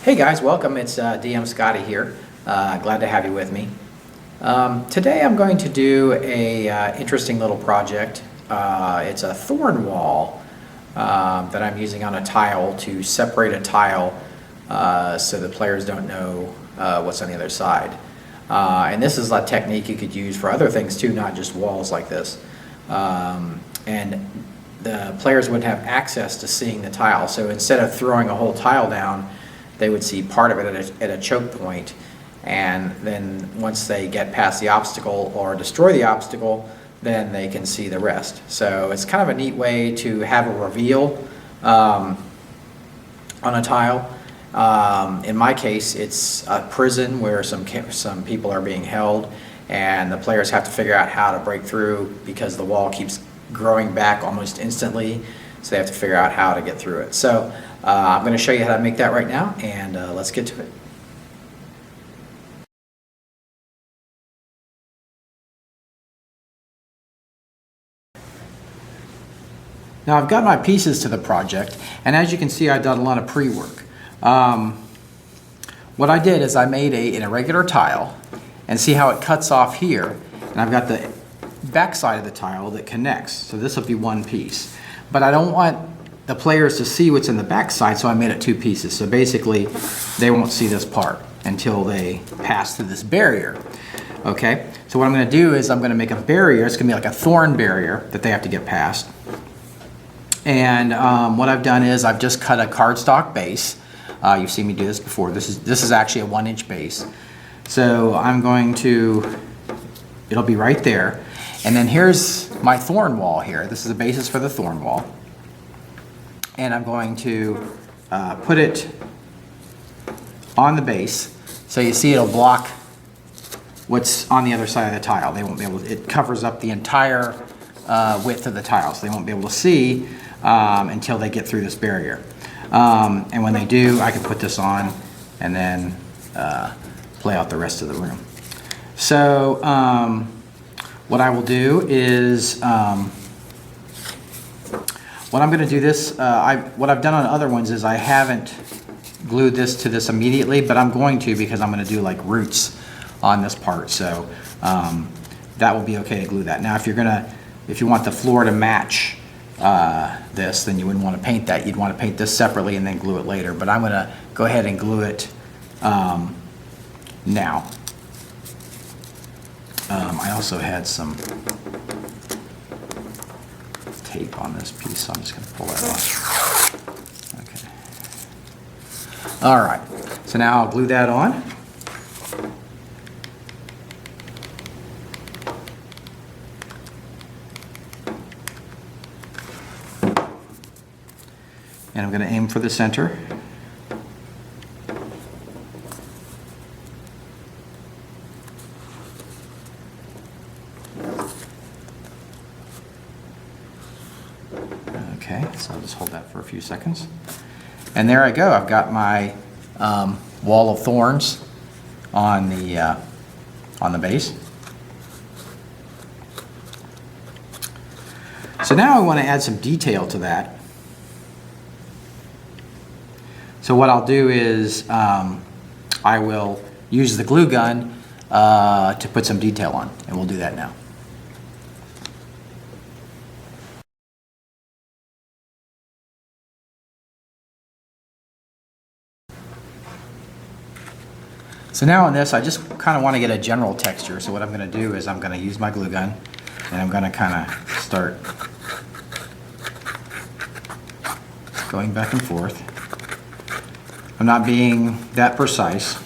Hey guys, welcome. It's DM Scotty here. Glad to have you with me. Today I'm going to do a interesting little project. It's a thorn wall that I'm using on a tile to separate a tile so the players don't know what's on the other side. And this is a technique you could use for other things too, not just walls like this. And the players wouldn't have access to seeing the tile, so instead of throwing a whole tile down, they would see part of it at a choke point, and then once they get past the obstacle or destroy the obstacle, then they can see the rest. So it's kind of a neat way to have a reveal on a tile. In my case, it's a prison where some people are being held, and the players have to figure out how to break through because the wall keeps growing back almost instantly, so they have to figure out how to get through it. So I'm going to show you how to make that right now, and let's get to it. Now I've got my pieces to the project, and as you can see, I've done a lot of pre-work. What I did is I made an irregular tile, and see how it cuts off here, and I've got the back side of the tile that connects, so this will be one piece. But I don't want the players to see what's in the back side, so I made it two pieces. So basically, they won't see this part until they pass through this barrier. Okay, so what I'm going to do is I'm going to make a barrier. It's going to be like a thorn barrier that they have to get past. And what I've done is I've just cut a cardstock base. You've seen me do this before. This is actually a 1-inch base. So I'm going to, it'll be right there. And then here's my thorn wall here. This is the basis for the thorn wall. And I'm going to put it on the base. So you see it'll block what's on the other side of the tile. They won't be able to, it covers up the entire width of the tile. So they won't be able to see until they get through this barrier. And when they do, I can put this on and then play out the rest of the room. So what I will do is, what I'm going to do this, what I've done on other ones is I haven't glued this to this immediately, but I'm going to because I'm going to do like roots on this part. So that will be okay to glue that. Now if you want the floor to match this, then you wouldn't want to paint that. You'd want to paint this separately and then glue it later. But I'm going to go ahead and glue it now. I also had some tape on this piece, so I'm just going to pull that off. Okay. All right. So now I'll glue that on. And I'm going to aim for the center. Okay, so I'll just hold that for a few seconds. And there I go. I've got my wall of thorns on the base. So now I want to add some detail to that. So what I'll do is I will use the glue gun to put some detail on, and we'll do that now. So now on this, I just kind of want to get a general texture. So what I'm going to do is I'm going to use my glue gun, and I'm going to kind of start going back and forth. I'm not being that precise.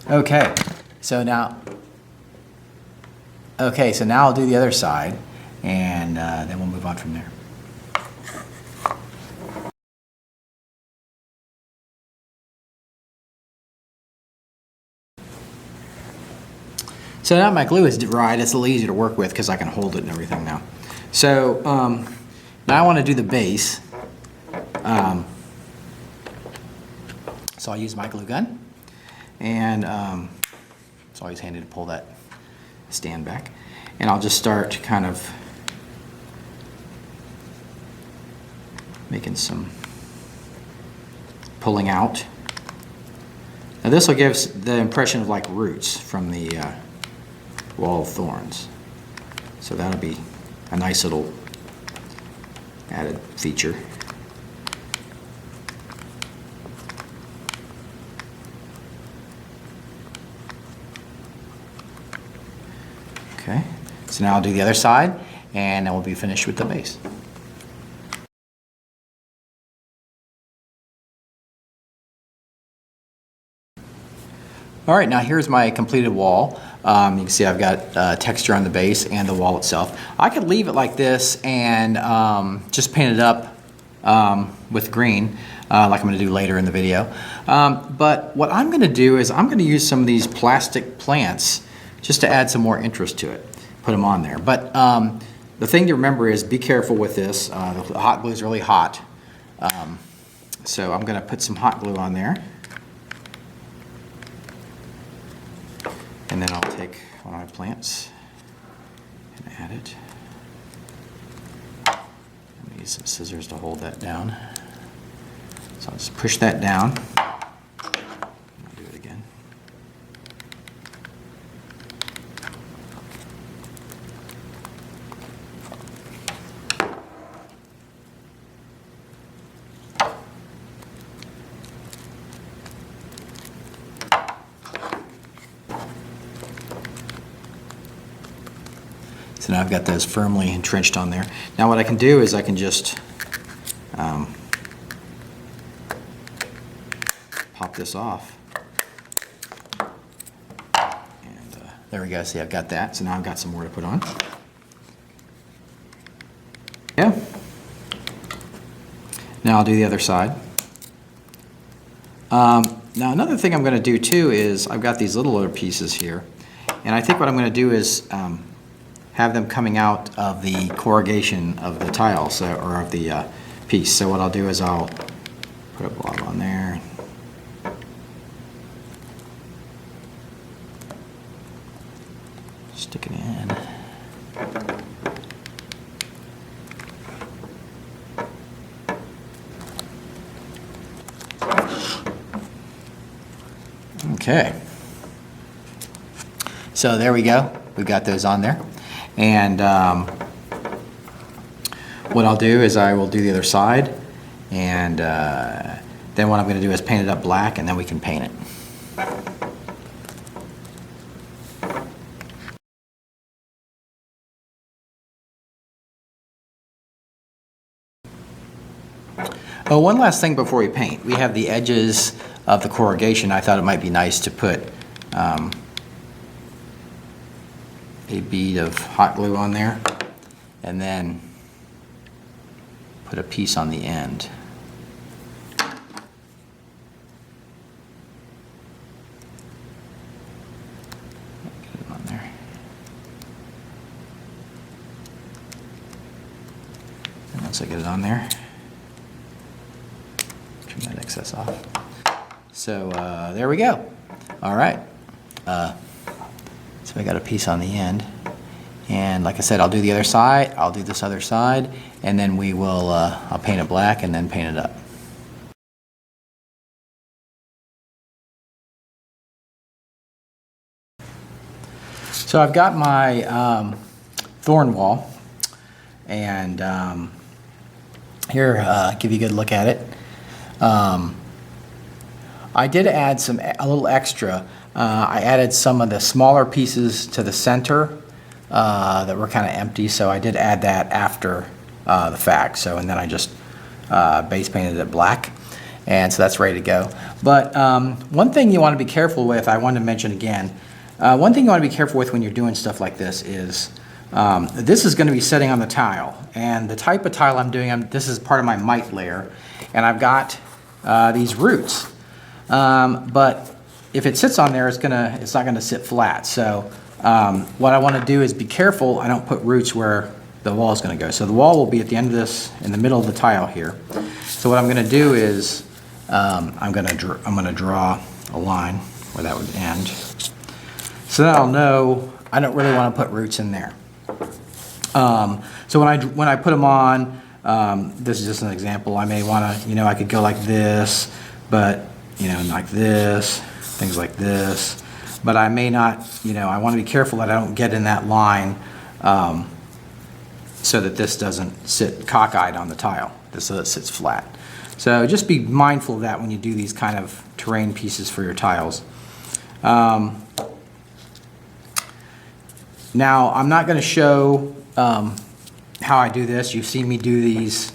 Okay, so now I'll do the other side, and then we'll move on from there. So now my glue is dried. It's a little easier to work with because I can hold it and everything now. So now I want to do the base. So I'll use my glue gun, and it's always handy to pull that stand back. And I'll just start kind of making some pulling out. Now this will give the impression of like roots from the wall of thorns. So that'll be a nice little added feature. Okay, so now I'll do the other side and then we'll be finished with the base. All right, now here's my completed wall. You can see I've got texture on the base and the wall itself. I could leave it like this and just paint it up with green, like I'm gonna do later in the video. But what I'm gonna do is I'm gonna use some of these plastic plants just to add some more interest to it. Put them on there. But the thing to remember is be careful with this. The hot glue is really hot. So I'm gonna put some hot glue on there. And then I'll take one of my plants and add it. I'm gonna use some scissors to hold that down. So I'll just push that down. I'll do it again. So now I've got those firmly entrenched on there. Now what I can do is I can just pop this off. And there we go, see I've got that. So now I've got some more to put on. Yeah. Now I'll do the other side. Now another thing I'm going to do too is I've got these little other pieces here. And I think what I'm going to do is have them coming out of the corrugation of the tile, so, or of the piece. So what I'll do is I'll put a blob on there. Stick it in. Okay. So there we go. We've got those on there. And what I'll do is I will do the other side, and then what I'm going to do is paint it up black, and then we can paint it. Oh, one last thing before we paint. We have the edges of the corrugation. I thought it might be nice to put a bead of hot glue on there and then put a piece on the end. Get it on there. And once I get it on there, trim that excess off. So there we go. All right. So I got a piece on the end, and like I said, I'll do the other side, I'll do this other side, and then we will, I'll paint it black and then paint it up. So I've got my thorn wall, and here, give you a good look at it. I did add a little extra. I added some of the smaller pieces to the center that were kind of empty, so I did add that after the fact. So, and then I just base painted it black, and so that's ready to go. But one thing you want to be careful with, I wanted to mention again, one thing you want to be careful with when you're doing stuff like this is this is going to be setting on the tile, and the type of tile I'm doing, this is part of my mite layer, and I've got these roots. But if it sits on there, it's not gonna sit flat. So what I want to do is be careful I don't put roots where the wall is going to go. So the wall will be at the end of this, in the middle of the tile here. So what I'm going to do is I'm going to draw a line where that would end. So then I'll know I don't really want to put roots in there. So when I put them on, This is just an example. I may want to, I could go like this, but, like this, things like this. But I may not, I want to be careful that I don't get in that line so that this doesn't sit cockeyed on the tile, so that it sits flat. So just be mindful of that when you do these kind of terrain pieces for your tiles. Now, I'm not going to show how I do this. You've seen me do these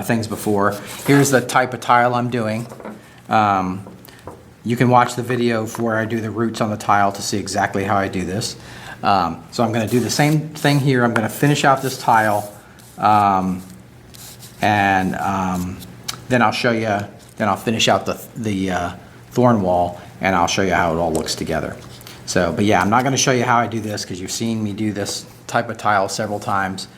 things before. Here's the type of tile I'm doing. You can watch the video where I do the roots on the tile to see exactly how I do this. So I'm going to do the same thing here. I'm going to finish out this tile, and then I'll show you. Then I'll finish out the thorn wall, and I'll show you how it all looks together. So, but yeah, I'm not going to show you how I do this because you've seen me do this type of tile several times,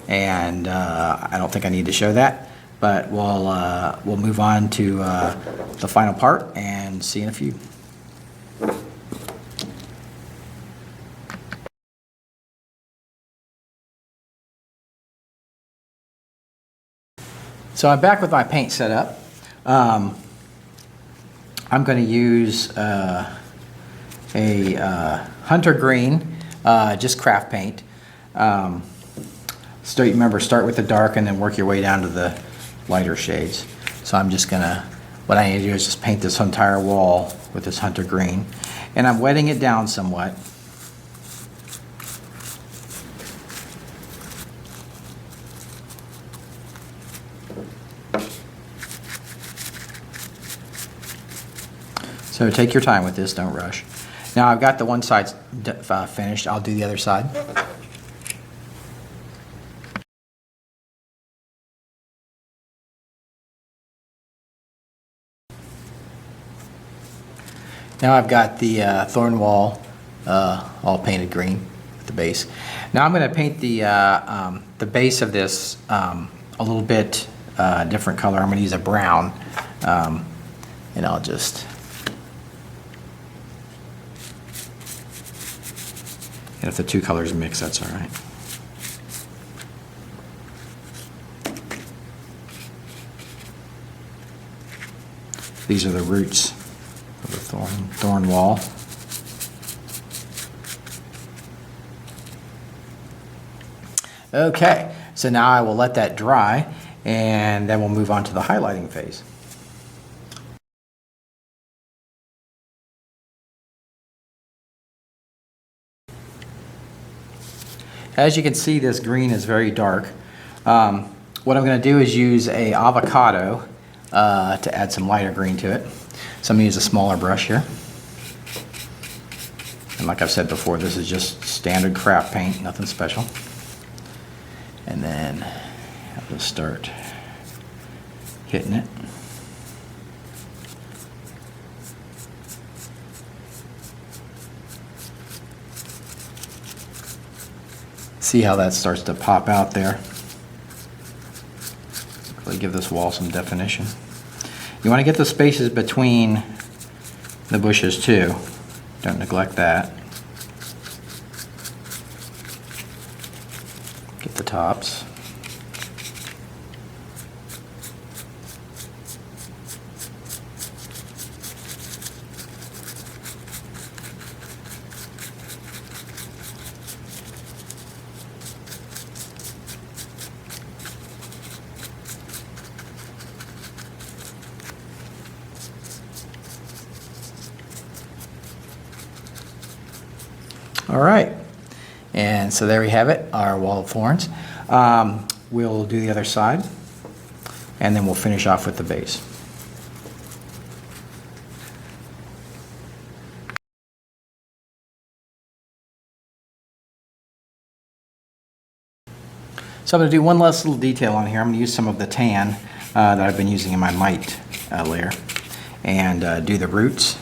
and I don't think I need to show that. But we'll move on to the final part and see you in a few. So I'm back with my paint setup. I'm going to use a hunter green, just craft paint. So remember, start with the dark and then work your way down to the lighter shades. So I'm just gonna, what I need to do is just paint this entire wall with this hunter green. And I'm wetting it down somewhat. So take your time with this, don't rush. Now I've got the one side finished, I'll do the other side. Now I've got the thorn wall all painted green at the base. Now I'm going to paint the base of this a little bit different color. I'm going to use a brown, and I'll just, and if the two colors mix, that's all right. These are the roots of the thorn wall. Okay, so now I will let that dry, and then we'll move on to the highlighting phase. As you can see, this green is very dark. What I'm going to do is use a avocado to add some lighter green to it. So I'm going to use a smaller brush here. And like I've said before, this is just standard craft paint, nothing special. And then I'll just start hitting it. See how that starts to pop out there. Really give this wall some definition. You want to get the spaces between the bushes too. Don't neglect that. Get the tops. All right, and so there we have it, our wall of thorns. We'll do the other side, and then we'll finish off with the base. So I'm going to do one last little detail on here. I'm going to use some of the tan that I've been using in my mite layer, and do the roots.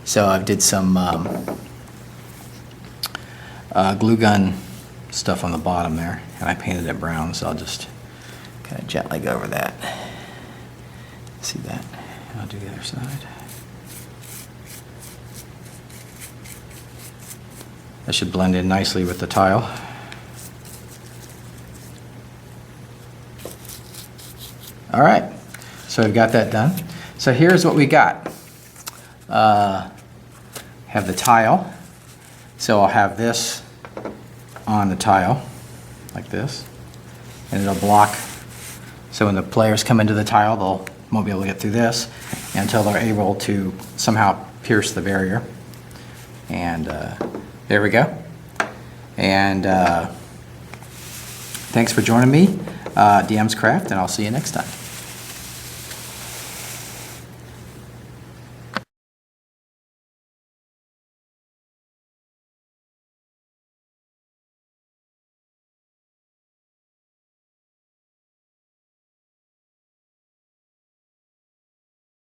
So I did some glue gun stuff on the bottom there, and I painted it brown, so I'll just kind of gently go over that. See that? And I'll do the other side. That should blend in nicely with the tile. All right, so we've got that done. So here's what we got. Have the tile. So I'll have this on the tile, like this, and it'll block. So when the players come into the tile, they won't be able to get through this until they're able to somehow pierce the barrier. And there we go. And thanks for joining me, DM's Craft, and I'll see you next time.